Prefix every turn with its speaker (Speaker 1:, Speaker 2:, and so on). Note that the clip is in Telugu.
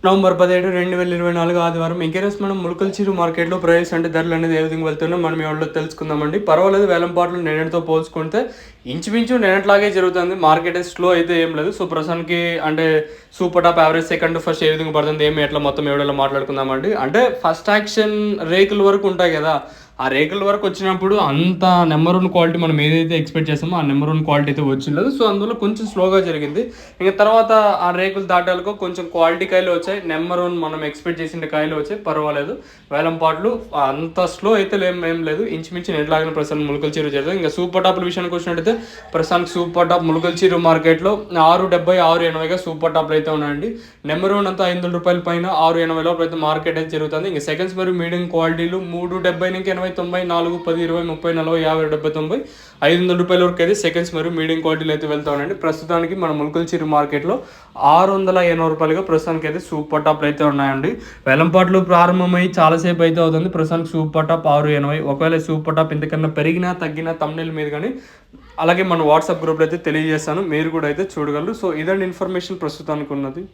Speaker 1: నవంబర్ 17, 2024 ఆదివారం ఇంకేస్ మనం ములకల్చిరు మార్కెట్లో ప్రైస్ అంటే ధరలు అనేది ఏ విధంగా వెళ్తున్నాం మనం ఎవరిలో తెలుసుకుందామండి. పర్వాలేదు, వేలంపాట్లు నిన్నటితో పోల్చుకుంటే ఇంచుమించు నిన్నట్లాగే జరుగుతుంది. మార్కెట్ స్లో అయితే ఏం లేదు. సో ప్రస్తుతానికి అంటే super top average second first ఏ విధంగా పడుతుంది ఏమి ఎట్లా మొత్తం ఎవడో మాట్లాడుకుందామండి. అంటే ఫస్ట్ యాక్షన్ రేకుల వరకు ఉంటాయి కదా, ఆ రేకుల వరకు వచ్చినప్పుడు అంత నెంబర్ 1 క్వాలిటీ మనం ఏదైతే ఎక్స్పెక్ట్ చేస్తామో ఆ నెంబర్ 1 క్వాలిటీ అయితే వచ్చిండదు. సో అందులో కొంచెం స్లోగా జరిగింది. ఇంకా తర్వాత ఆ రేకులు దాటాలకు కొంచెం క్వాలిటీ కాయలు వచ్చాయి, నెంబర్ 1 మనం ఎక్స్పెక్ట్ చేసిన కాయలు వచ్చాయి. పర్వాలేదు, వేలం పాటలు అంత స్లో అయితే ఏం లేదు. ఇంచుమించు ఎట్లాగిన ప్రస్తుతం ములకల్చిరు జరుగుతుంది. ఇంకా సూపర్ టాప్ల విషయానికి వచ్చినట్టయితే ప్రస్తుతానికి సూపర్ టాప్ ములకల్చిరు మార్కెట్లో 6.70, 6.80గా సూపర్ టాప్లు అయితే ఉన్నాయండి. నెంబర్ 1 అంతా 500 రూపాయల పైన 6.80 లోపల అయితే మార్కెట్ అయితే జరుగుతుంది. ఇంకా సెకండ్స్ మరియు మీడియం క్వాలిటీలు 3.70 నుంచి 80, 90, 4, 10, 20, 30, 40, 50, 70, 90, 500 రూపాయల వరకు అయితే సెకండ్స్ మరియు మీడియం క్వాలిటీలు అయితే వెళ్తా ఉన్నాయండి. ప్రస్తుతానికి మన ములకల్చిరు మార్కెట్లో 680 రూపాయలుగా ప్రస్తుతానికి అయితే సూపర్ టాప్లు అయితే ఉన్నాయండి. వేలంపాట్లు ప్రారంభమై చాలాసేపు అయితే అవుతుంది. ప్రస్తుతానికి సూపర్ టాప్ 680. ఒకవేళ సూపర్ టాప్ ఇంతకన్నా పెరిగినా తగ్గినా తమ్నెల్ మీద కానీ అలాగే మన వాట్సాప్ గ్రూప్లో అయితే తెలియజేస్తాను, మీరు కూడా అయితే చూడగలరు. సో ఇదండి ఇన్ఫర్మేషన్ ప్రస్తుతానికి ఉన్నది.